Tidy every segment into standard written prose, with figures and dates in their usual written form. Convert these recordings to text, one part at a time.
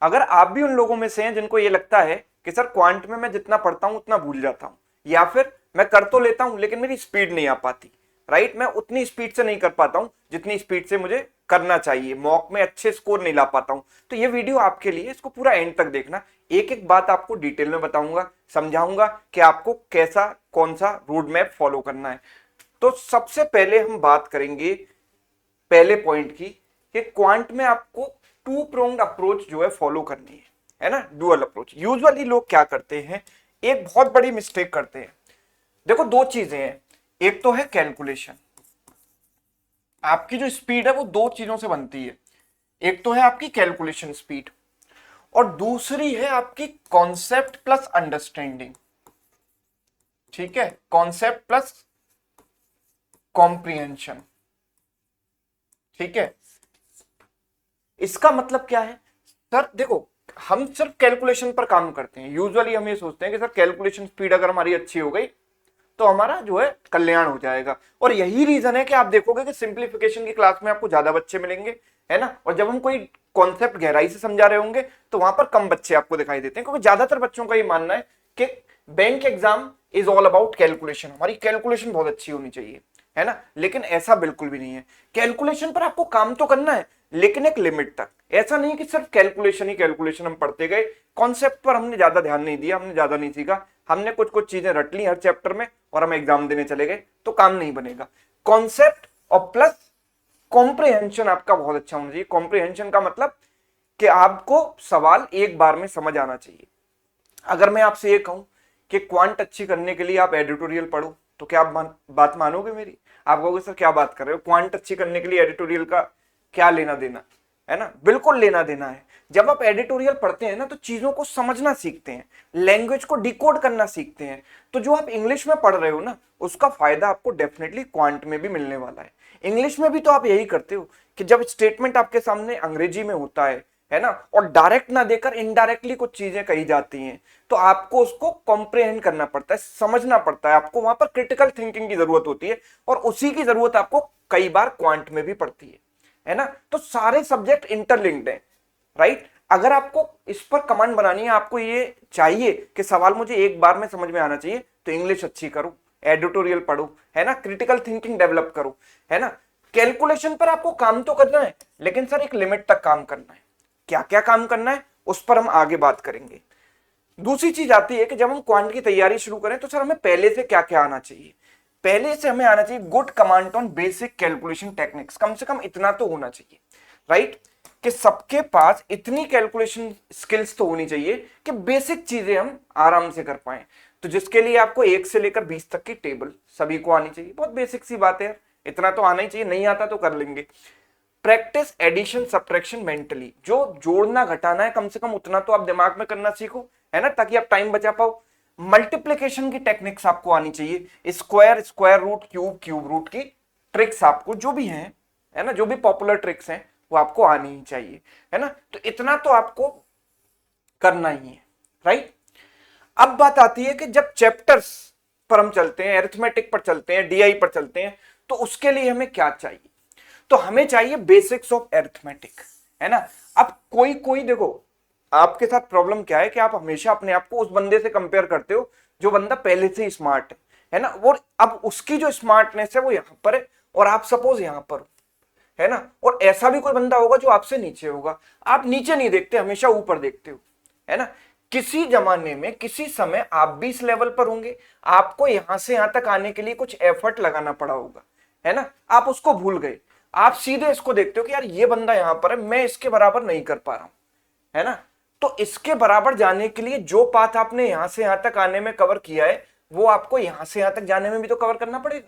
अगर आप भी उन लोगों में से हैं जिनको ये लगता है कि सर क्वांट में मैं जितना पढ़ता हूं उतना भूल जाता हूं, या फिर मैं कर तो लेता हूं लेकिन मेरी स्पीड नहीं आ पाती, राइट, मैं उतनी स्पीड से नहीं कर पाता हूं जितनी स्पीड से मुझे करना चाहिए, मॉक में अच्छे स्कोर नहीं ला पाता हूं, तो ये वीडियो आपके लिए, इसको पूरा एंड तक देखना। एक एक बात आपको डिटेल में बताऊंगा, समझाऊंगा कि आपको कैसा कौन सा रोड मैप फॉलो करना है। तो सबसे पहले हम बात करेंगे पहले पॉइंट की कि क्वांट में आपको टू प्रोंग्ड अप्रोच जो है फॉलो करनी है ना, डुअल अप्रोच। यूजुअली लोग क्या करते हैं, एक बहुत बड़ी मिस्टेक करते हैं। देखो दो चीजें हैं, एक तो है कैलकुलेशन, आपकी जो स्पीड है वो दो चीजों से बनती है, एक तो है आपकी कैलकुलेशन स्पीड और दूसरी है आपकी कॉन्सेप्ट प्लस अंडरस्टैंडिंग। ठीक है, कॉन्सेप्ट प्लस कॉम्प्रिहेंशन। ठीक है, इसका मतलब क्या है, सर देखो हम सिर्फ कैलकुलेशन पर काम करते हैं, यूजुअली हम ये सोचते हैं कि सर कैलकुलेशन स्पीड अगर हमारी अच्छी हो गई तो हमारा जो है कल्याण हो जाएगा। और यही रीजन है कि आप देखोगे कि सिंप्लीफिकेशन की क्लास में आपको ज्यादा बच्चे मिलेंगे, है ना, और जब हम कोई कॉन्सेप्ट गहराई से समझा रहे होंगे तो वहां पर कम बच्चे आपको दिखाई देते हैं, क्योंकि ज्यादातर बच्चों का ये मानना है कि bank exam is all about calculation, हमारी कैलकुलेशन बहुत अच्छी होनी चाहिए, है ना, लेकिन ऐसा बिल्कुल भी नहीं है। कैलकुलेशन पर आपको काम तो करना है लेकिन एक लिमिट तक, ऐसा नहीं कि सिर्फ कैलकुलेशन ही कैलकुलेशन हम पढ़ते गए, कॉन्सेप्ट पर हमने ज्यादा ध्यान नहीं दिया, हमने ज्यादा नहीं सीखा, हमने कुछ कुछ चीजें रट ली हर चैप्टर में और हम एग्जाम देने चले गए, तो काम नहीं बनेगा। कॉन्सेप्ट और प्लस कॉम्प्रिहेंशन आपका बहुत अच्छा होना चाहिए। कॉम्प्रिहेंशन का मतलब कि आपको सवाल एक बार में समझ आना चाहिए। अगर मैं आपसे ये कहूं कि क्वांट अच्छी करने के लिए आप एडिटोरियल पढ़ो, तो क्या आप बात मानोगे मेरी? आप कहोगे सर क्या बात कर रहे हो, क्वांट अच्छी करने के लिए एडिटोरियल का क्या लेना देना, है ना, बिल्कुल लेना देना है। जब आप एडिटोरियल पढ़ते हैं ना तो चीजों को समझना सीखते हैं, लैंग्वेज को डिकोड करना सीखते हैं, तो जो आप इंग्लिश में पढ़ रहे हो ना उसका फायदा आपको डेफिनेटली क्वांट में भी मिलने वाला है। इंग्लिश में भी तो आप यही करते हो कि जब स्टेटमेंट आपके सामने अंग्रेजी में होता है ना, और डायरेक्ट ना देकर इनडायरेक्टली कुछ चीजें कही जाती हैं, तो आपको उसको कॉम्प्रिहेंड करना पड़ता है, समझना पड़ता है, आपको वहां पर क्रिटिकल थिंकिंग की जरूरत होती है, और उसी की जरूरत आपको कई बार क्वांट में भी पड़ती है ना। तो सारे सब्जेक्ट इंटरलिंक्ड हैं, राइट। अगर आपको इस पर कमांड बनानी है, आपको ये चाहिए कि सवाल मुझे एक बार में समझ में आना चाहिए, तो इंग्लिश अच्छी करो, एडिटोरियल पढ़ो, है ना, क्रिटिकल थिंकिंग डेवलप करो, है ना। कैलकुलेशन पर आपको काम तो करना है लेकिन सर एक लिमिट तक काम करना है। क्या क्या काम करना है उस पर हम आगे बात करेंगे। दूसरी चीज आती है कि जब हम क्वांट की तैयारी शुरू करें तो सर हमें पहले से क्या क्या आना चाहिए। पहले से हमें आना चाहिए good command on basic calculation techniques, कम से कम इतना तो होना चाहिए, राइट, कि सबके पास इतनी कैलकुलेशन स्किल्स तो होनी चाहिए कि बेसिक चीजें हम आराम से कर पाए। तो जिसके लिए आपको 1 से लेकर 20 तक की टेबल सभी को आनी चाहिए, बहुत बेसिक सी बात है यार, इतना तो आना ही चाहिए, नहीं आता तो कर लेंगे। प्रैक्टिस एडिशन सब्ट्रैक्शन मेंटली, जो जोड़ना घटाना है कम से कम उतना तो आप दिमाग में करना सीखो, है ना, ताकि आप टाइम बचा पाओ। मल्टीप्लिकेशन की टेक्निक्स आपको आनी चाहिए, square square root cube cube root की ट्रिक्स आपको जो भी हैं, है ना, जो भी पॉपुलर ट्रिक्स हैं वो आपको आनी ही चाहिए, है ना। तो इतना तो आपको करना ही है, राइट। अब बात आती है कि जब चैप्टर्स पर हम चलते हैं, अरिथमेटिक पर चलते हैं, डीआई पर चलते हैं, तो उसके लिए हमें क्या चाहिए? तो हमें चाहिए बेसिक्स ऑफ अरिथमेटिक, है ना। अब कोई कोई देखो, आपके साथ प्रॉब्लम क्या है कि आप हमेशा अपने आप को उस बंदे से कंपेयर करते हो जो बंदा पहले से ही स्मार्ट है ना, वो अब उसकी जो स्मार्टनेस है वो यहां पर है और आप सपोज यहां पर, है ना, और ऐसा भी कोई बंदा होगा जो आपसे नीचे होगा, आप नीचे नहीं देखते, हमेशा ऊपर देखते हो, है ना। किसी जमाने में किसी समय आप भी इस लेवल पर होंगे, आपको यहां से यहां तक आने के लिए कुछ एफर्ट लगाना पड़ा होगा, है ना, आप उसको भूल गए, आप सीधे इसको देखते हो कि यार ये बंदा यहां पर है, मैं इसके बराबर नहीं कर पा रहा हूं, है ना। तो इसके बराबर जाने के लिए जो पाथ आपने यहां से यहां तक आने में कवर किया है वो आपको यहां से यहां तक जाने में भी तो कवर करना पड़ेगा,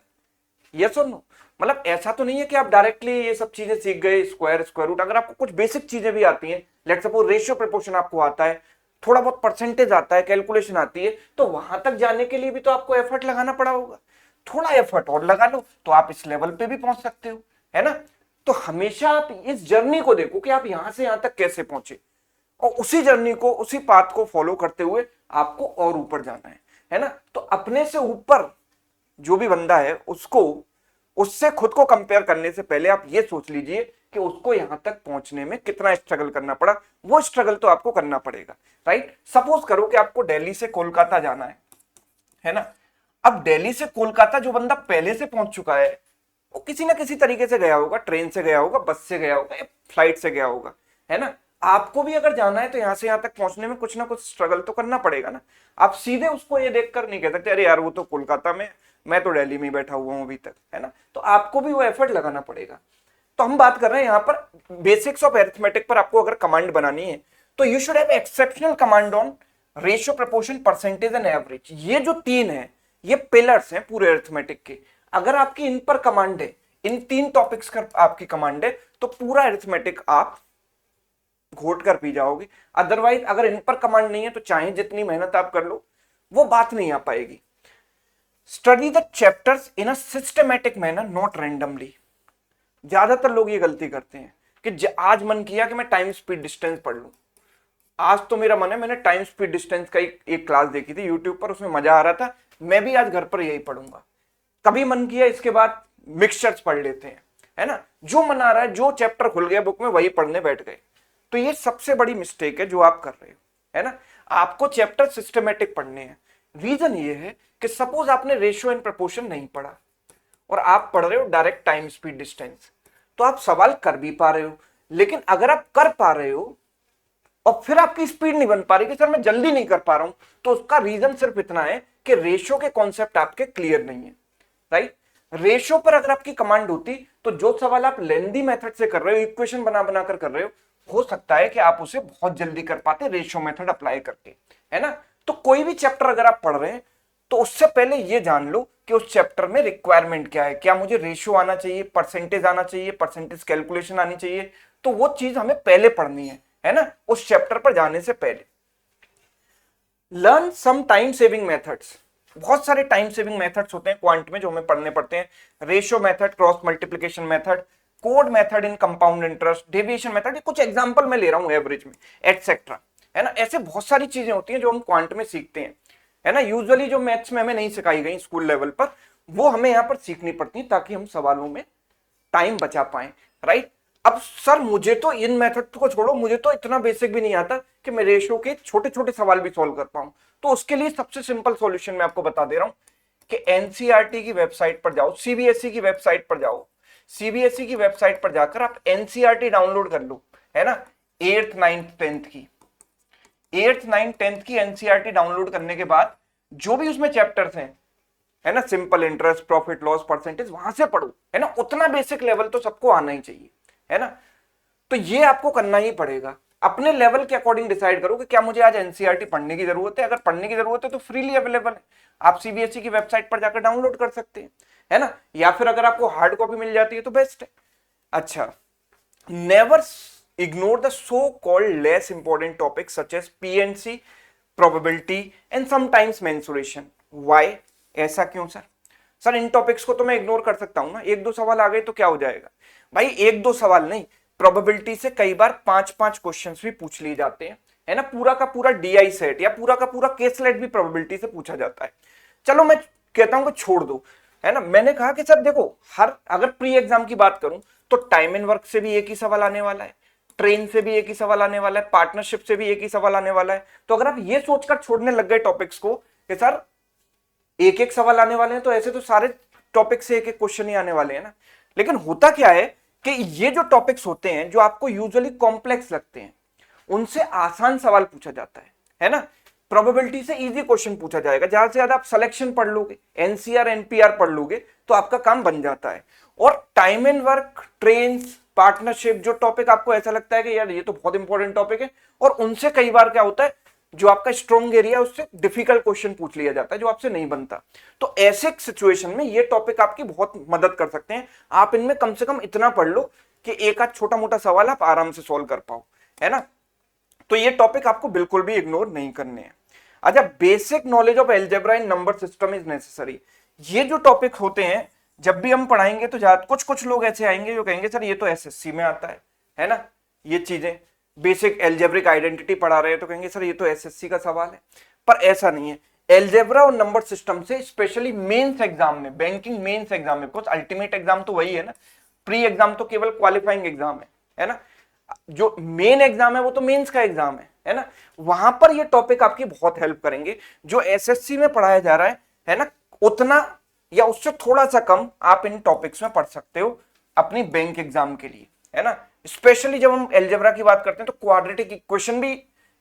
यस और नो। मतलब ऐसा तो नहीं है कि आप डायरेक्टली ये सब चीजें सीख गए, स्क्वायर स्क्वायर रूट, अगर आपको कुछ बेसिक चीजें भी आती हैं, लेट्स सपोज रेशियो प्रोपोर्शन आपको आता है, थोड़ा बहुत परसेंटेज आता है, कैलकुलेशन आती है, तो वहां तक जाने के लिए भी तो आपको एफर्ट लगाना पड़ा होगा, थोड़ा एफर्ट और लगा लो तो आप इस लेवल पे भी पहुंच सकते हो, है ना। तो हमेशा आप इस जर्नी को देखो कि आप यहां से यहां तक कैसे पहुंचे, और उसी जर्नी को, उसी पाथ को फॉलो करते हुए आपको और ऊपर जाना है ना। तो अपने से ऊपर जो भी बंदा है उसको उससे खुद को कंपेयर करने से पहले आप ये सोच लीजिए कि उसको यहां तक पहुंचने में कितना स्ट्रगल करना पड़ा। वो स्ट्रगल तो आपको करना पड़ेगा, राइट। सपोज करो कि आपको दिल्ली से कोलकाता जाना है ना। अब दिल्ली से कोलकाता जो बंदा पहले से पहुंच चुका है वो किसी ना किसी तरीके से गया होगा, ट्रेन से गया होगा, बस से गया होगा या फ्लाइट से गया होगा, है ना। आपको भी अगर जाना है तो यहां से यहां तक पहुंचने में कुछ ना कुछ स्ट्रगल तो करना पड़ेगा ना। आप सीधे उसको ये देखकर नहीं कह सकते अरे यार वो तो कोलकाता में, मैं तो दिल्ली में बैठा हुआ हूं अभी तक, है ना। तो आपको भी वो एफर्ट लगाना पड़ेगा। तो हम बात कर रहे हैं यहां पर बेसिक्स ऑफ अरिथमेटिक पर। आपको अगर कमांड बनानी है तो you should have exceptional command on ratio, proportion, percentage and average. ये जो तीन है ये पिलर्स हैं पूरे अरिथमेटिक के। अगर आपकी इन पर कमांड है, इन तीन टॉपिक्स का आपकी कमांड है, तो पूरा अरिथमेटिक आप घोट कर पी जाओगे। अदरवाइज अगर इन पर कमांड नहीं है तो चाहे जितनी मेहनत आप कर लो वो बात नहीं आ पाएगी। Study the chapters in a systematic manner, not randomly. ज्यादातर लोग ये गलती करते हैं कि आज मन किया कि मैं टाइम स्पीड डिस्टेंस पढ़ लूं। आज तो मेरा मन है, मैंने टाइम स्पीड डिस्टेंस का एक क्लास देखी थी यूट्यूब पर, उसमें मजा आ रहा था, मैं भी आज घर पर यही पढ़ूंगा। कभी मन किया इसके बाद मिक्सचर्स पढ़ लेते हैं, है ना। जो मन आ रहा है, जो चैप्टर खुल गया बुक में वही पढ़ने बैठ गए। तो ये सबसे बड़ी मिस्टेक है जो आप कर रहे हो, है ना। आपको चैप्टर सिस्टमेटिक पढ़ने हैं। रीजन ये है कि सपोज आपने रेशियो एंड प्रपोर्शन नहीं पढ़ा और आप पढ़ रहे हो डायरेक्ट टाइम स्पीड डिस्टेंस, तो आप सवाल कर भी पा रहे हो, लेकिन अगर आप कर पा रहे हो और फिर आपकी स्पीड नहीं बन पा रही कि सर मैं जल्दी नहीं कर पा रहा हूं, तो उसका रीजन सिर्फ इतना है कि रेशियो के कॉन्सेप्ट आपके क्लियर नहीं है, राइट। रेशियो पर अगर आपकी कमांड होती तो जो सवाल आप लेंदी मेथड से कर रहे हो, इक्वेशन बना बना कर रहे हो सकता है कि आप उसे बहुत जल्दी कर पाते रेशियो मेथड अप्लाई करके, है ना। तो कोई भी चैप्टर अगर आप पढ़ रहे हैं तो उससे पहले ये जान लो कि उस चैप्टर में रिक्वायरमेंट क्या है। क्या मुझे रेशियो आना चाहिए, परसेंटेज आना चाहिए, परसेंटेज कैलकुलेशन आनी चाहिए, तो वो चीज हमें पहले पढ़नी है ना, उस चैप्टर पर जाने से पहले। Learn some time saving methods. बहुत सारे टाइम सेविंग मेथड्स होते हैं क्वांट में जो हमें पढ़ने पड़ते हैं। Ratio method, cross multiplication method, code method in compound interest, deviation method, कुछ एग्जांपल मैं ले रहा हूं एवरेज में, एटसेट्रा, है ना। ऐसे बहुत सारी चीजें होती हैं जो हम क्वांट में सीखते हैं, है ना। यूजुअली जो मैथ्स में हमें नहीं सिखाई गई स्कूल लेवल पर, वो हमें यहां पर सीखनी पड़ती है ताकि हम सवालों में टाइम बचा पाए, राइट। अब सर मुझे तो इन मेथड को छोड़ो, मुझे तो इतना बेसिक भी नहीं आता कि मैं रेशियो के छोटे छोटे सवाल भी सॉल्व कर पाऊं। तो उसके लिए सबसे सिंपल सॉल्यूशन मैं आपको बता दे रहा हूं कि एनसीईआरटी की वेबसाइट पर जाओ, सीबीएसई की वेबसाइट पर जाओ। सीबीएसई की वेबसाइट पर जाकर आप एनसीईआरटी डाउनलोड कर लो, है ना। 8th 9th 10th की 8th 9th 10th की एनसीईआरटी डाउनलोड करने के बाद जो भी उसमें चैप्टर्स हैं, है ना, simple interest, profit loss, percentage, वहां से पढ़ो, है ना। उतना बेसिक लेवल तो सबको आना ही चाहिए, है ना। तो ये आपको करना ही पड़ेगा। अपने लेवल के अकॉर्डिंग डिसाइड करो कि क्या मुझे आज एनसीईआरटी पढ़ने की जरूरत है। अगर पढ़ने की जरूरत है तो फ्रीली अवेलेबल है, आप सीबीएसई की वेबसाइट पर जाकर डाउनलोड कर सकते हैं, है ना। या फिर अगर आपको हार्ड कॉपी मिल जाती है तो बेस्ट है। अच्छा, never ignore the so called less important topics such as PNC, probability and sometimes mensuration. Why? ऐसा क्यों सर? सर इन टॉपिक्स को तो मैं इग्नोर कर सकता हूं ना, एक दो सवाल आ गए तो क्या हो जाएगा? भाई एक दो सवाल नहीं, प्रोबेबिलिटी से कई बार 5-5 क्वेश्चंस भी पूछ लिए जाते हैं, है ना। पूरा का पूरा डीआई सेट या पूरा का पूरा केस सेट भी प्रोबेबिलिटी से पूछा जाता है। चलो मैं कहता हूं कि छोड़ दो, है ना। मैंने कहा कि सर देखो, हर अगर प्री एग्जाम की बात करूं तो टाइम एंड वर्क से भी एक ही सवाल आने वाला है, ट्रेन से भी एक ही सवाल आने वाला है, पार्टनरशिप से भी एक ही सवाल आने वाला है। तो अगर आप ये सोचकर छोड़ने लग गए टॉपिक्स को कि सर एक एक सवाल आने वाले हैं, तो ऐसे तो सारे टॉपिक से एक एक क्वेश्चन ही आने वाले हैं ना। लेकिन होता क्या है कि ये जो टॉपिक्स होते हैं जो आपको यूजुअली कॉम्प्लेक्स लगते हैं, उनसे आसान सवाल पूछा जाता है ना। प्रोबेबिलिटी से इजी क्वेश्चन पूछा जाएगा, ज्यादा से ज्यादा आप सिलेक्शन पढ़ लोगे, एनसीआर एनपीआर पढ़ लोगे तो आपका काम बन जाता है। और time and work, trains, partnership, जो टॉपिक आपको ऐसा लगता है कि यार ये तो बहुत इंपॉर्टेंट टॉपिक है, और उनसे कई बार क्या होता है, जो आपका स्ट्रॉन्ग एरिया उससे डिफिकल्ट क्वेश्चन पूछ लिया जाता है जो आपसे नहीं बनता। तो ऐसे सिचुएशन में ये टॉपिक आपकी बहुत मदद कर सकते हैं। आप इनमें कम से कम इतना पढ़ लो कि एक आध छोटा मोटा सवाल आप आराम से सॉल्व कर पाओ, है ना। तो ये टॉपिक आपको बिल्कुल भी इग्नोर नहीं करने हैं। अच्छा, basic knowledge of algebra in number system is necessary. ये जो टॉपिक होते हैं जब भी हम पढ़ाएंगे तो कुछ लोग ऐसे आएंगे जो कहेंगे सर ये तो एसएससी में आता है ना। ये चीजें बेसिक एल्जेब्रिक आइडेंटिटी पढ़ा रहे हैं तो कहेंगे सर ये तो एसएससी का सवाल है, पर ऐसा नहीं है। एल्जेब्रा और नंबर सिस्टम से स्पेशली मेंस एग्जाम में, बैंकिंग मेंस एग्जाम में, बिकॉज अल्टीमेट एग्जाम तो वही है ना, प्री एग्जाम तो केवल क्वालिफाइंग एग्जाम है ना, जो मेन एग्जाम है वो तो मेंस का एग्जाम है ना, वहां पर ये टॉपिक आपकी बहुत हेल्प करेंगे। जो एसएससी में पढ़ाया जा रहा है ना, उतना या उससे थोड़ा सा कम आप इन टॉपिक्स में पढ़ सकते हो अपनी बैंक एग्जाम के लिए, है ना। स्पेशली जब हम एल्जेब्रा की बात करते हैं तो क्वाड्रेटिक इक्वेशन भी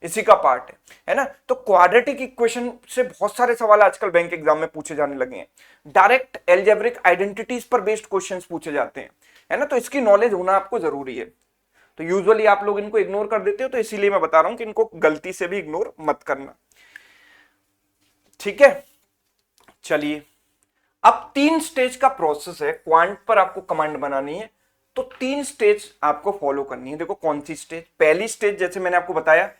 इसी का पार्ट है ना। तो क्वाड्रेटिक इक्वेशन से बहुत सारे सवाल आजकल बैंक एग्जाम में पूछे जाने लगे हैं। डायरेक्ट एल्जेब्रिक आइडेंटिटीज पर बेस्ड क्वेश्चंस पूछे जाते हैं, है ना। तो इसकी नॉलेज होना आपको जरूरी है। तो यूजुअली आप लोग इनको इग्नोर कर देते हो, तो इसीलिए मैं बता रहा हूं कि इनको गलती से भी इग्नोर मत करना, ठीक है। चलिए, अब 3 स्टेज का प्रोसेस है, क्वांट पर आपको कमांड बनानी है तो 3 स्टेज आपको फॉलो करनी है। देखो कौन सी स्टेज, पहली स्टेज जैसे मैंने आपको बताया,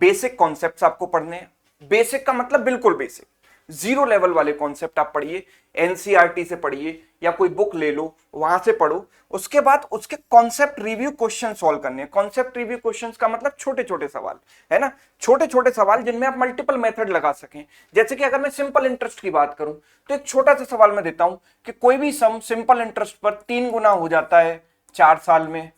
बेसिक कॉन्सेप्ट्स आपको पढ़ने हैं। बेसिक का मतलब बिल्कुल बेसिक, 0 लेवल वाले कॉन्सेप्ट आप पढ़िए, एनसीईआरटी से पढ़िए या कोई बुक ले लो वहां से पढ़ो। उसके बाद उसके कॉन्सेप्ट रिव्यू क्वेश्चन सॉल्व करने हैं। कॉन्सेप्ट रिव्यू क्वेश्चंस का मतलब छोटे छोटे सवाल, है ना, छोटे छोटे सवाल जिनमें आप मल्टीपल मेथड लगा सकें। जैसे कि अगर मैं सिंपल इंटरेस्ट की बात करूं तो एक छोटा सा सवाल मैं देता हूं कि कोई भी सम सिंपल इंटरेस्ट पर 3 गुना हो जाता है 4 साल में,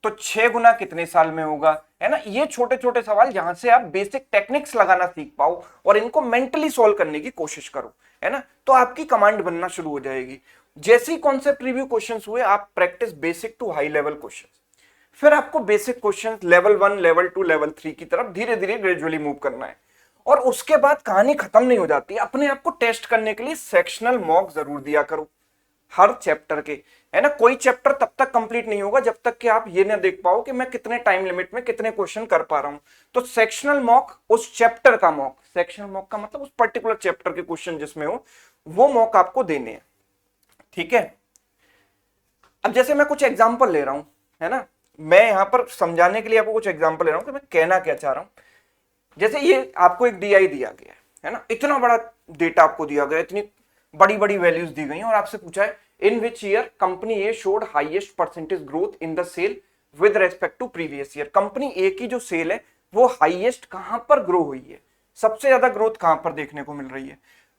तो 6 गुना कितने साल में होगा, है ना। ये छोटे छोटे सवाल जहां से आप बेसिक टेक्निक्स लगाना सीख पाओ और इनको मेंटली सॉल्व करने की कोशिश करो, है ना, तो आपकी कमांड बनना शुरू हो जाएगी। जैसे ही कॉन्सेप्ट रिव्यू क्वेश्चंस हुए, आप practice basic to high level questions, फिर आपको basic questions level 1, level 2, level 3 की तरफ धीरे धीरे ग्रेजुअली मूव करना है। और उसके बाद कहानी खत्म नहीं हो जाती। अपने आप को टेस्ट करने के लिए सेक्शनल मॉक जरूर दिया करो हर चैप्टर के, है ना। कोई चैप्टर तब तक कंप्लीट नहीं होगा जब तक कि आप ये ना देख पाओ कि मैं कितने टाइम लिमिट में कितने क्वेश्चन कर पा रहा हूं। तो सेक्शनल मॉक, उस चैप्टर का मॉक, सेक्शनल मॉक का मतलब उस पर्टिकुलर चैप्टर के क्वेश्चन जिसमें हो, वो मॉक आपको देने हैं, ठीक है। अब जैसे मैं कुछ एग्जाम्पल ले रहा हूं, है ना, मैं यहां पर समझाने के लिए आपको कुछ एग्जाम्पल ले रहा हूं कि मैं कहना क्या चाह रहा हूं। जैसे ये आपको एक डीआई दिया गया है ना, इतना बड़ा डेटा आपको दिया गया, इतनी बड़ी बड़ी वैल्यूज दी गई और आपसे पूछा है in which year company A showed highest percentage growth in the sale with respect to previous year. Company A की जो सेल है वो हाईएस्ट कहां पर ग्रो हुई है, सबसे ज्यादा ग्रोथ कहां पर देखने को मिल रही है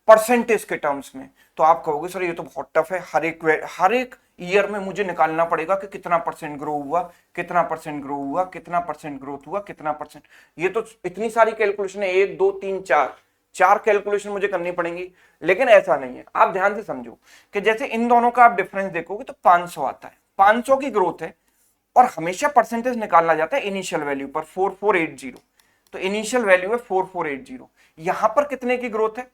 परसेंटेज के टर्म्स में। तो आप कहोगे सर ये तो बहुत टफ है, हर एक ईयर में मुझे निकालना पड़ेगा कि कितना परसेंट ग्रो हुआ, कितना परसेंट ग्रो हुआ, कितना परसेंट ग्रोथ हुआ, कितना परसेंट। ये तो इतनी सारी कैलकुलेशन है, 1 2 3 4 कैलकुलेशन मुझे करनी पड़ेंगी। लेकिन ऐसा नहीं है, आप ध्यान से समझो कि जैसे इन दोनों का आप डिफरेंस देखोगे तो 500 आता है, 500 की ग्रोथ है और हमेशा परसेंटेज निकालना जाता है इनिशियल वैल्यू पर 4480। तो इनिशियल वैल्यू है 4480। यहां पर कितने की ग्रोथ है,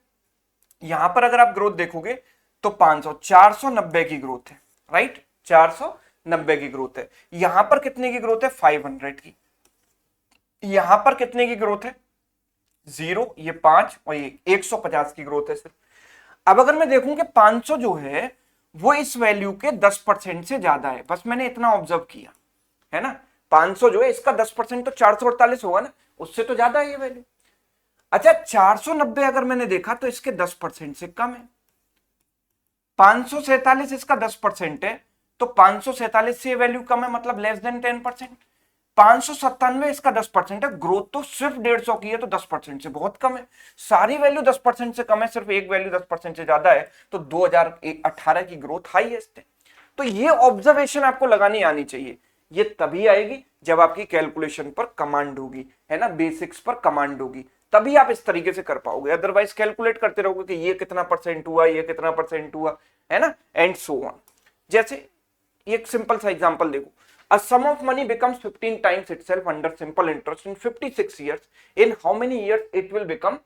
यहां पर अगर आप ग्रोथ देखोगे तो 500, 490 की ग्रोथ है, राइट, 490 की ग्रोथ है। यहां पर कितने की ग्रोथ है, 500 की। यहां पर कितने की ग्रोथ है, 0, ये 5 और ये 150 की ग्रोथ है सिर्फ। अब अगर मैं देखूं कि 500 जो है वो इस वैल्यू के 10% से ज्यादा है, बस मैंने इतना ऑब्जर्व किया, है ना। 500 जो है इसका 10% तो 448 होगा ना, उससे तो ज्यादा है ये वैल्यू। अच्छा, 490 अगर मैंने देखा तो इसके 10% से कम है। 547 इसका 10% है, तो 547 से ये वैल्यू कम है, मतलब लेस देन 10%। 597 इसका 10% है, ग्रोथ तो सिर्फ 150 की है, तो 10% से बहुत कम है। सारी वैल्यू 10% से कम है, सिर्फ एक वैल्यू 10% से ज्यादा है, तो 2018 की ग्रोथ हाईएस्ट है। तो ये ऑब्जर्वेशन आपको लगानी आनी चाहिए। ये तभी आएगी जब आपकी कैलकुलेशन पर कमांड होगी, है ना, बेसिक्स पर कमांड होगी, तभी आप इस तरीके से कर पाओगे। अदरवाइज कैलकुलेट करते रहोगे कि ये कितना परसेंट हुआ, ये कितना परसेंट हुआ, है ना, एंड सो ऑन। जैसे एक सिंपल सा एग्जांपल देखो, a sum of money becomes 15 times itself under simple interest in 56 years, in how many years it will become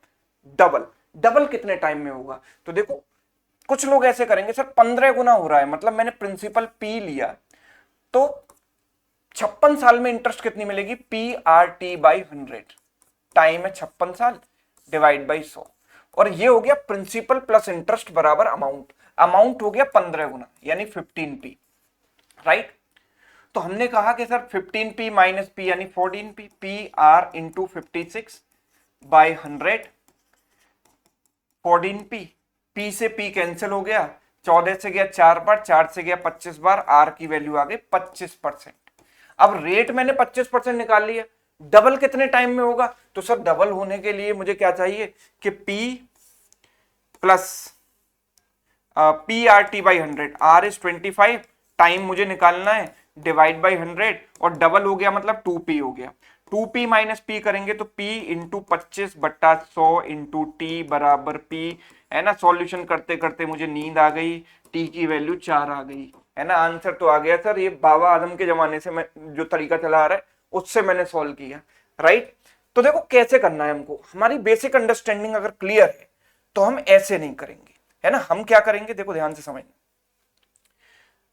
double? Double कितने टाइम में होगा? तो देखो कुछ लोग ऐसे करेंगे सर 15 गुना हो रहा है, मतलब मैंने प्रिंसिपल पी लिया तो 56 साल में इंटरेस्ट कितनी मिलेगी, P R T by 100, time है 56 साल डिवाइड बाई 100, और ये हो गया प्रिंसिपल प्लस इंटरेस्ट बराबर अमाउंट, अमाउंट हो गया 15 गुना यानी 15p, राइट। तो हमने कहा कि सर 15p माइनस p यानी 14p, P R into 56 by 100, 14p, p से p कैंसिल हो गया, 14 से गया 4 बार, 4 से गया 25 बार, r की वैल्यू आ गई 25%। अब रेट मैंने 25% निकाल लिया, डबल कितने टाइम में होगा, तो सर डबल होने के लिए मुझे क्या चाहिए कि p plus P R T by 100, R is 25, time मुझे निकालना है, डिवाइड बाई 100 और डबल हो गया मतलब 2p हो गया। 2p माइनस पी करेंगे तो p इंटू 25/100 इंटू टी बराबर p, है ना। सॉल्यूशन करते करते मुझे नींद आ गई, t की वैल्यू 4 आ गई, है ना। आंसर तो आ गया सर, ये बाबा आदम के जमाने से मैं जो तरीका चला आ रहा है उससे मैंने सॉल्व किया, राइट। तो देखो कैसे करना है हमको, हमारी बेसिक अंडरस्टैंडिंग अगर क्लियर है तो हम ऐसे नहीं करेंगे, है ना। हम क्या करेंगे, देखो ध्यान से समझना।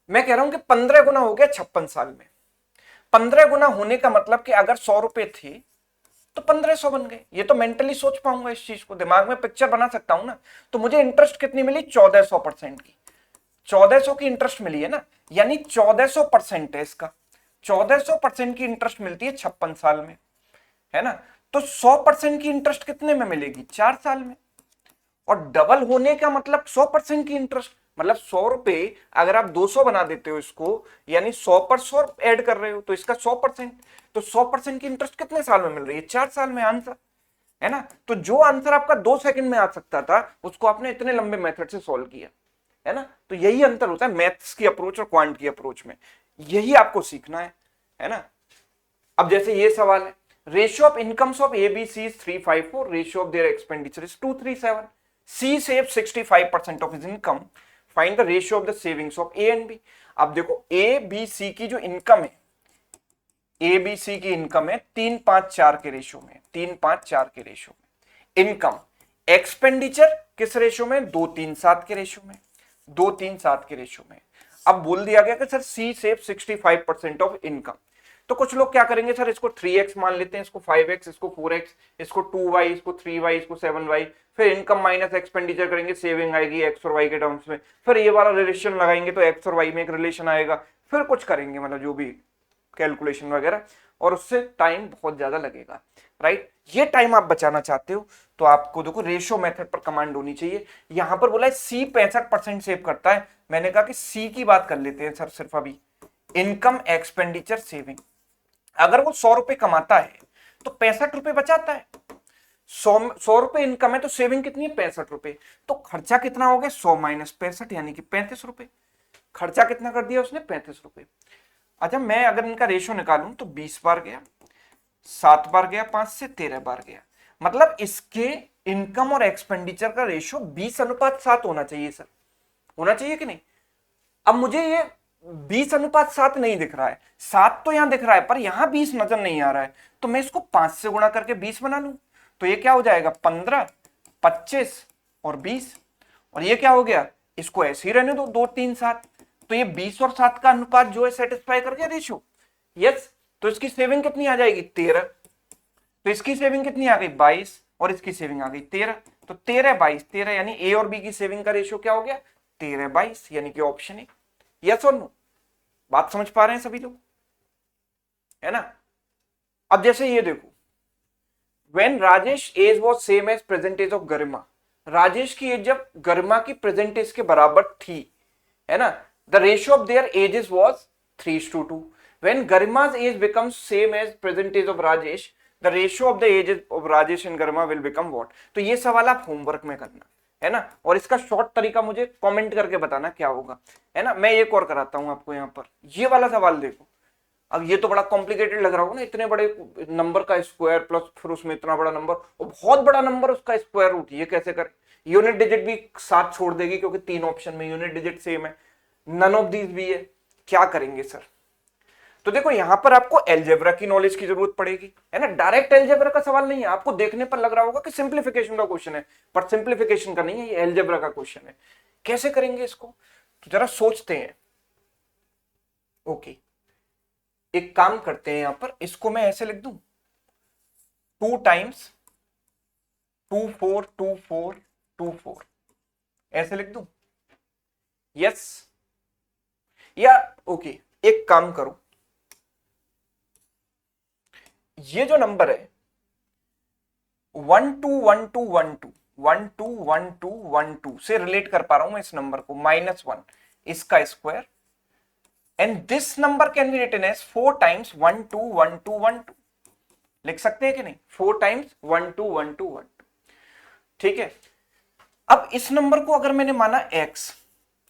मैं कह रहा हूं कि 15 गुना हो गया 56 साल में। 15 गुना होने का मतलब कि अगर 100 रुपए थे तो 1500 बन गए। ये तो मेंटली सोच पाऊंगा, इस चीज को दिमाग में पिक्चर बना सकता हूं ना। तो मुझे इंटरेस्ट कितनी मिली, 1400% की। 1400 की इंटरेस्ट मिली है ना, यानी 1400% है इसका। 1400% की इंटरेस्ट मिलती है 56 साल में, है ना। तो 100% की इंटरेस्ट कितने में मिलेगी, 4 साल में। और डबल होने का मतलब 100% की इंटरेस्ट, मतलब 100 रुपए अगर आप 200 बना देते हो इसको, यानी 100 पर 100 ऐड कर रहे हो तो इसका 100%। तो 100% की इंटरेस्ट कितने साल में मिल रही है, 4 साल में आंसर, है ना। तो जो आंसर आपका 2 सेकंड में आ सकता था उसको आपने इतने लंबे मेथड से सॉल्व किया, है ना। तो यही अंतर होता है मैथ्स की अप्रोच और क्वांट की अप्रोच में, यही आपको सीखना है ना। अब जैसे ये सवाल है, ratio of incomes of A B C is 354, ratio of their expenditure is 237, C save 65% of his income, find the ratio of the savings of A and B. अब देखो ए बी सी की जो इनकम है, ए बी सी की income है 3-5-4 के ratio में, 3-5-4 के रेशियो में इनकम। एक्सपेंडिचर किस रेशियो में, 2-3-7 के रेशियो में, 2-3-7 के रेशियो में। अब बोल दिया गया कि sir C save 65% of income. तो कुछ लोग क्या करेंगे, सर इसको 3x मान लेते हैं, इसको 5x, इसको 4x, इसको 2y, इसको 3y, इसको 7y, फिर इनकम माइनस एक्सपेंडिचर करेंगे, सेविंग आएगी x और y के टर्म्स में, फिर ये वाला रिलेशन लगाएंगे तो x और y में एक रिलेशन आएगा, फिर कुछ करेंगे, मतलब जो भी कैलकुलेशन वगैरह, और उससे टाइम बहुत ज्यादा लगेगा, राइट। ये टाइम आप बचाना चाहते हो तो आपको देखो रेशियो मेथड पर कमांड होनी चाहिए। यहां पर बोला है सी 65% सेव करता है, मैंने कहा कि सी की बात कर लेते हैं सर सिर्फ अभी, इनकम एक्सपेंडिचर सेविंग। अगर वो 100 रुपए कमाता है तो 65 रुपए बचाता है। 100 रुपए इनकम है तो सेविंग कितनी है, 65 रुपए। तो खर्चा कितना हो गया, 100 माइनस 65 यानी कि 35 रुपए। खर्चा कितना कर दिया उसने, 35 रुपए। अच्छा मैं अगर इनका रेशियो निकालूं तो 20 बार गया, 7 बार गया, 5 से 13 बार गया, मतलब इसके इनकम और एक्सपेंडिचर का रेशियो 20:7 होना चाहिए सर, होना चाहिए कि नहीं। अब मुझे ये 20:7 नहीं दिख रहा है, 7 तो यहां दिख रहा है पर यहां 20 नजर नहीं आ रहा है, तो मैं इसको 5 से गुणा करके 20 बना लूं तो ये क्या हो जाएगा, 15, 25 और 20। और ये क्या हो गया, इसको ऐसे ही रहने दो, 2, 3, 7। तो ये 20 और 7 का अनुपात जो है सेटिस्फाई कर गया रेशियो, यस। तो इसकी सेविंग कितनी आ जाएगी, 13। तो इसकी सेविंग कितनी आ गई, 22, और इसकी सेविंग आ गई 13। तो 13, 22, 13 यानी ए और बी की सेविंग का रेशियो क्या हो गया, 13, 22, यानी कि ऑप्शन ए। यस और नो, बात समझ पा रहे हैं सभी लोग, है ना। अब जैसे ये देखो, when Rajesh age was same as present age of Garima, Rajesh की एज जब गरिमा की प्रेजेंट एज के बराबर थी, है ना, the ratio of their ages was 3:2। When Garima's age becomes same as present age of Rajesh, the ratio of the ages of Rajesh and Garima will become what. तो ये सवाल आप होमवर्क में करना, है ना, और इसका शॉर्ट तरीका मुझे कमेंट करके बताना क्या होगा, है ना। मैं एक और कराता हूं आपको, यहाँ पर ये वाला सवाल देखो। अब ये तो बड़ा कॉम्प्लिकेटेड लग रहा होगा ना, इतने बड़े नंबर का स्क्वायर प्लस फिर उसमें इतना बड़ा नंबर और बहुत बड़ा नंबर उसका स्क्वायर रूट, ये कैसे करें। यूनिट डिजिट भी साथ छोड़ देगी क्योंकि 3 ऑप्शन में यूनिट डिजिट सेम है, नन ऑफ दीज भी है, क्या करेंगे सर। तो देखो यहां पर आपको एलजेब्रा की नॉलेज की जरूरत पड़ेगी, है ना। डायरेक्ट एलजेब्रा का सवाल नहीं है, आपको देखने पर लग रहा होगा कि सिंप्लीफिकेशन का क्वेश्चन है, पर सिंप्लीफिकेशन का नहीं है, ये एलजेब्रा का क्वेश्चन है। कैसे करेंगे इसको, तो जरा सोचते हैं। ओके, एक काम करते हैं, यहां पर इसको मैं ऐसे लिख दूं, 2 टाइम्स 2 4 2 4 2 4, ऐसे लिख दूं, यस। या ओके, एक काम करो, ये जो नंबर है 1 2 1 2 1 2 1 2 1 2 1 2 से रिलेट कर पा रहा हूं मैं इस नंबर को, -1 इसका square, and this number can be written as 4 times 1 2 1 2 1 2, लिख सकते हैं कि नहीं, 4 टाइम्स 1 2 1 2 1 2, ठीक है। अब इस नंबर को अगर मैंने माना x,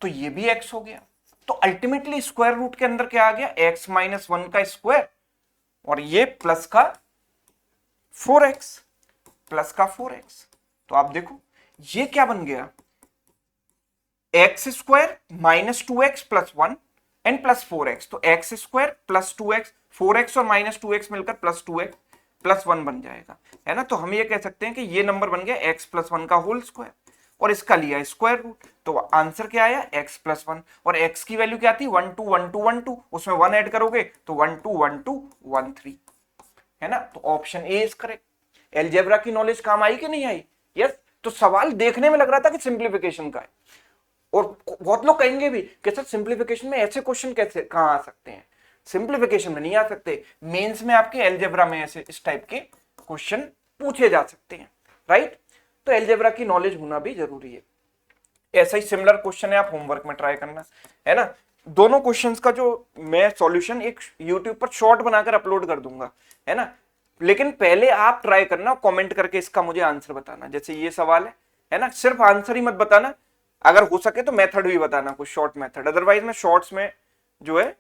तो ये भी x हो गया, तो अल्टीमेटली स्क्वायर रूट के अंदर क्या आ गया, x माइनस 1 का स्क्वायर और ये प्लस का 4x, प्लस का 4x। तो आप देखो ये क्या बन गया, x square minus 2x plus 1 and plus 4x, तो x square plus 2x, 4x और माइनस 2x मिलकर प्लस 2x प्लस 1 बन जाएगा, है ना। तो हम ये कह सकते हैं कि ये नंबर बन गया x प्लस 1 का होल स्क्वायर और इसका लिया स्क्वायर रूट, तो आंसर क्या आया, x प्लस 1। और x की वैल्यू क्या थी, 1 2 1 2 1 2, उसमें 1 ऐड करोगे तो 1 2 1 2 1 3, है ना। तो option A is correct. Algebra की नॉलेज काम आई कि नहीं आई, यस। तो सवाल देखने में लग रहा था कि सिंप्लीफिकेशन का है, और बहुत लोग कहेंगे भी कि सर सिंप्लीफिकेशन में ऐसे क्वेश्चन कैसे कहां आ सकते हैं, सिंप्लीफिकेशन में नहीं आ सकते, मेंस में आपके एलजेब्रा में ऐसे इस टाइप के क्वेश्चन पूछे जा सकते हैं, राइट। तो एलजेब्रा की नॉलेज होना भी जरूरी है। ऐसा ही सिमिलर क्वेश्चन है, आप होमवर्क में ट्राई करना, है ना। दोनों क्वेश्चंस का जो मैं सॉल्यूशन एक यूट्यूब पर शॉर्ट बनाकर अपलोड कर दूंगा, है ना। लेकिन पहले आप ट्राई करना, कमेंट करके इसका मुझे आंसर बताना। जैसे ये सवाल है ना, सिर्फ आंसर ही मत बताना, अगर हो सके तो मेथड भी बताना, कुछ शॉर्ट मेथड, अदरवाइज मैं शॉर्ट्स में जो है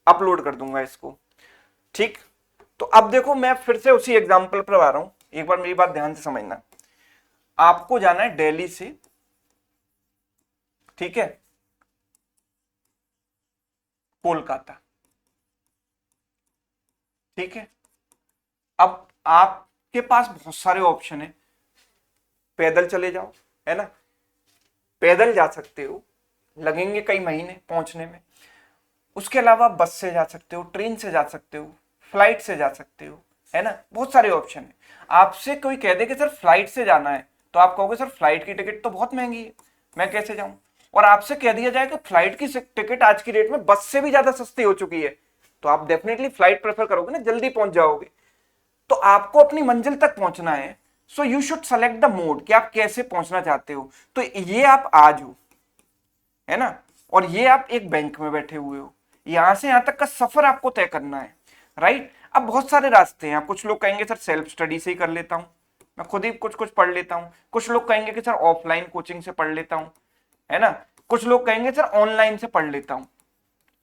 अपलोड कर दूंगा इसको, ठीक। तो अब देखो मैं फिर से उसी एग्जांपल पर आ रहा हूं, एक बार मेरी बात ध्यान से समझना। आपको जाना है दिल्ली से, ठीक है, कोलकाता, ठीक है। अब आपके पास बहुत सारे ऑप्शन है, पैदल चले जाओ, है ना, पैदल जा सकते हो, लगेंगे कई महीने पहुंचने में। उसके अलावा बस से जा सकते हो, ट्रेन से जा सकते हो, फ्लाइट से जा सकते हो, है ना, बहुत सारे ऑप्शन है। आपसे कोई कह दे कि सर फ्लाइट से जाना है, तो आप कहोगे सर फ्लाइट की टिकट तो बहुत महंगी है, मैं कैसे जाऊं। और आपसे कह दिया जाए कि फ्लाइट की टिकट आज की डेट में बस से भी ज्यादा सस्ती हो चुकी है, तो आप डेफिनेटली फ्लाइट प्रेफर करोगे ना, जल्दी पहुंच जाओगे। तो आपको अपनी मंजिल तक पहुंचना है, so you should select the mode कि आप कैसे पहुंचना चाहते हो। तो ये आप आज हो, है ना, और ये आप एक बैंक में बैठे हुए हो, यहां से यहां तक का सफर आपको तय करना है, राइट। अब बहुत सारे रास्ते हैं, कुछ लोग कहेंगे सर सेल्फ स्टडी से ही कर लेता हूं, मैं खुद ही कुछ कुछ पढ़ लेता हूं। कुछ लोग कहेंगे कि सर ऑफलाइन कोचिंग से पढ़ लेता हूं, है ना। कुछ लोग कहेंगे सर ऑनलाइन से पढ़ लेता हूं,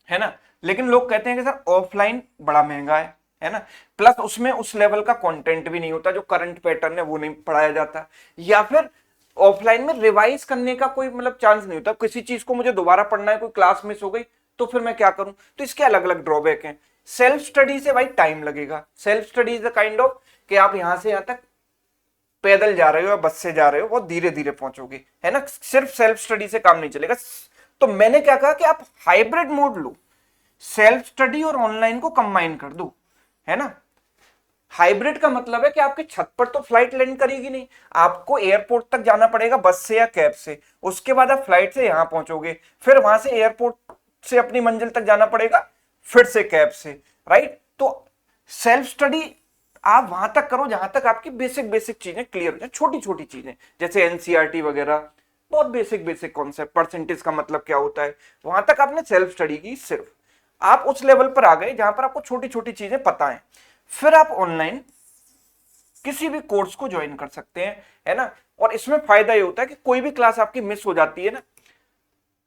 है ना। लेकिन लोग कहते हैं कि सर ऑफलाइन बड़ा महंगा है ना, प्लस उसमें उस लेवल का कंटेंट भी नहीं होता, जो करंट पैटर्न है वो नहीं पढ़ाया जाता, या फिर ऑफलाइन में रिवाइज करने का कोई मतलब चांस नहीं होता, किसी चीज को मुझे दोबारा पढ़ना है, कोई क्लास मिस हो गई तो फिर मैं क्या करूं। तो इसके अलग अलग ड्रॉबैक हैं। सेल्फ स्टडी से भाई टाइम लगेगा, self study is the kind of कि आप यहां से यहां तक पैदल जा रहे हो या बस से जा रहे हो, बहुत धीरे धीरे पहुंचोगे, है ना, सिर्फ सेल्फ स्टडी से काम नहीं चलेगा। तो मैंने क्या कहा कि आप हाइब्रिड मोड लो, सेल्फ स्टडी और ऑनलाइन को कंबाइन कर दो, है ना। हाइब्रिड का मतलब है कि आपके छत पर तो फ्लाइट लैंड करेगी नहीं, आपको एयरपोर्ट तक जाना पड़ेगा बस से या कैब से, उसके बाद आप फ्लाइट से यहां पहुंचोगे, फिर वहां से एयरपोर्ट से अपनी मंजिल तक जाना पड़ेगा, फिर से कैब से, राइट। तो सेल्फ स्टडी आप वहां तक करो जहां तक आपकी बेसिक बेसिक चीजें क्लियर हो जाए, छोटी छोटी चीजें जैसे एनसीईआरटी वगैरह, बहुत बेसिक बेसिक कॉन्सेप्ट, परसेंटेज का मतलब क्या होता है, वहां तक आपने सेल्फ स्टडी की। सिर्फ आप उस लेवल पर आ गए जहां पर आपको छोटी छोटी चीजें पता है, फिर आप ऑनलाइन किसी भी कोर्स को ज्वाइन कर सकते हैं, है ना। और इसमें फायदा ये होता है कि कोई भी क्लास आपकी मिस हो जाती है ना,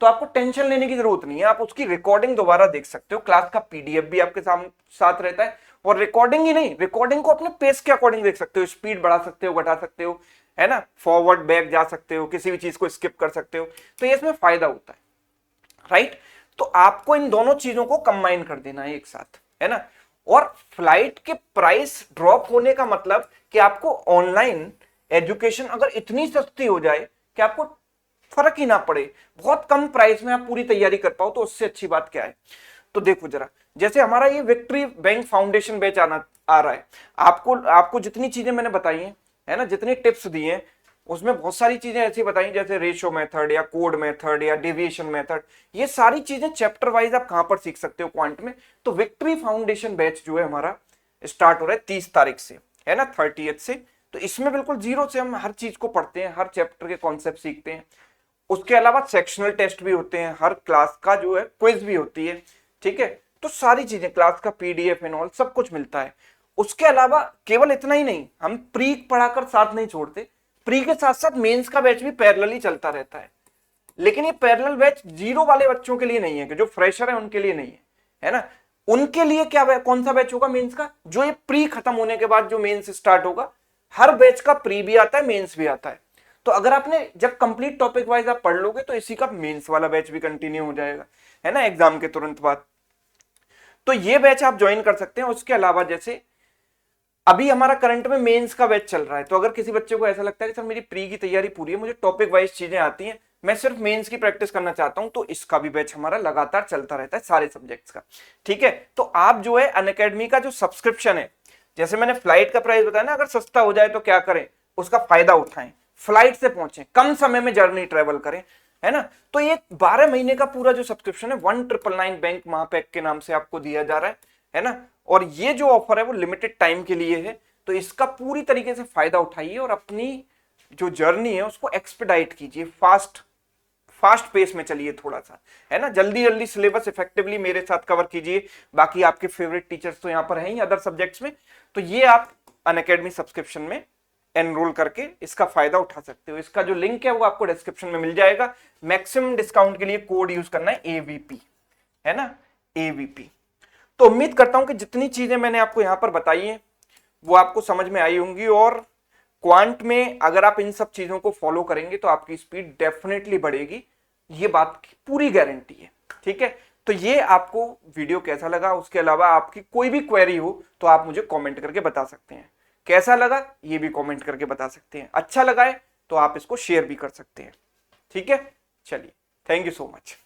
तो आपको टेंशन लेने की जरूरत नहीं है, आप उसकी रिकॉर्डिंग दोबारा देख सकते हो, क्लास का पीडीएफ भी आपके साथ रहता है, और रिकॉर्डिंग ही नहीं, रिकॉर्डिंग को अपने पेस के अकॉर्डिंग देख सकते हो, स्पीड बढ़ा सकते हो, घटा सकते हो, है ना, फॉरवर्ड बैक जा सकते हो, किसी भी चीज को स्किप कर सकते हो, तो ये इसमें फायदा होता है, राइट। तो आपको इन दोनों चीजों को कंबाइन कर देना है एक साथ, है ना। और फ्लाइट के प्राइस ड्रॉप होने का मतलब कि आपको ऑनलाइन एजुकेशन अगर इतनी सस्ती हो जाए कि आपको फर्क ही ना पड़े, बहुत कम प्राइस में आप पूरी तैयारी कर पाओ, तो उससे अच्छी बात क्या है। तो देखो जरा, जैसे हमारा ये विक्ट्री बैंक फाउंडेशन बैच आ रहा है, आपको जितनी चीजें मैंने बताई हैं, है ना, जितनी टिप्स दी हैं, उसमें बहुत सारी चीजें ऐसी बताई जैसे रेशियो मेथड या कोड मेथड या डेविएशन मेथड, ये सारी चीजें चैप्टर वाइज आप कहां पर सीख सकते हो, क्वांट में। तो विक्ट्री फाउंडेशन बैच जो है हमारा स्टार्ट हो रहा है 30 तारीख से, है ना, 30th से। तो इसमें बिल्कुल जीरो से हम हर चीज को पढ़ते हैं, हर चैप्टर के कॉन्सेप्ट सीखते हैं। उसके अलावा सेक्शनल टेस्ट भी होते हैं, हर क्लास का जो है क्विज भी होती है, ठीक है। तो सारी चीजें, क्लास का पीडीएफ एंड ऑल सब कुछ मिलता है। उसके अलावा केवल इतना ही नहीं, हम प्री पढ़ाकर साथ नहीं छोड़ते, प्री के साथ साथ मेंस का बैच भी पैरेलल ही चलता रहता है, लेकिन ये पैरेलल बैच जीरो वाले बच्चों के लिए नहीं है, कि जो फ्रेशर है उनके लिए नहीं है ना। उनके लिए क्या, कौन सा बैच होगा मेंस का, जो ये प्री खत्म होने के बाद जो मेंस स्टार्ट होगा, हर बैच का प्री भी आता है मेंस भी आता है। तो अगर आपने जब कंप्लीट टॉपिक वाइज आप पढ़ लोगे तो इसी का मेंस वाला बैच भी कंटिन्यू हो जाएगा, है ना, एग्जाम के तुरंत बाद। तो ये बैच आप ज्वाइन कर सकते हैं। उसके अलावा जैसे अभी हमारा करंट में मेंस का बैच चल रहा है, तो अगर किसी बच्चे को ऐसा लगता है कि सर मेरी प्री की तैयारी पूरी है, मुझे टॉपिक वाइज चीजें आती हैं, मैं सिर्फ मेंस की प्रैक्टिस करना चाहता हूं, तो इसका भी बैच हमारा लगातार चलता रहता है सारे सब्जेक्ट्स का, ठीक है। तो आप जो है अनअकैडमी का जो सब्सक्रिप्शन है, जैसे मैंने फ्लाइट का प्राइस बताया ना, अगर सस्ता हो जाए तो क्या करें, उसका फायदा उठाएं, फ्लाइट से पहुंचे, कम समय में जर्नी ट्रेवल करें, है ना। तो ये 12 महीने का पूरा जो सब्सक्रिप्शन है 1999 बैंक महापैक के नाम से आपको दिया जा रहा है ना। और ये जो ऑफर है वो लिमिटेड टाइम के लिए है, तो इसका पूरी तरीके से फायदा उठाइए और अपनी जो जर्नी है उसको एक्सपेडाइट कीजिए, फास्ट पेस में चलिए थोड़ा सा, है ना। जल्दी जल्दी सिलेबस इफेक्टिवली मेरे साथ कवर कीजिए। बाकी आपके फेवरेट टीचर्स तो यहाँ पर हैं ही अदर सब्जेक्ट्स में, तो ये आप अनअकैडमी सब्सक्रिप्शन में एनरोल करके इसका फायदा उठा सकते हो। इसका जो लिंक है वो आपको डिस्क्रिप्शन में मिल जाएगा। मैक्सिमम डिस्काउंट के लिए कोड यूज करना है AVP, है ना, AVP। तो उम्मीद करता हूं कि जितनी चीजें मैंने आपको यहां पर बताई हैं वो आपको समझ में आई होंगी, और क्वांट में अगर आप इन सब चीजों को फॉलो करेंगे तो आपकी स्पीड डेफिनेटली बढ़ेगी, ये बात की पूरी गारंटी है, ठीक है। तो ये आपको वीडियो कैसा लगा, उसके अलावा आपकी कोई भी क्वेरी हो तो आप मुझे कमेंट करके बता सकते हैं। कैसा लगा ये भी कमेंट करके बता सकते हैं, अच्छा लगा है तो आप इसको शेयर भी कर सकते हैं, ठीक है। चलिए, थैंक यू सो मच।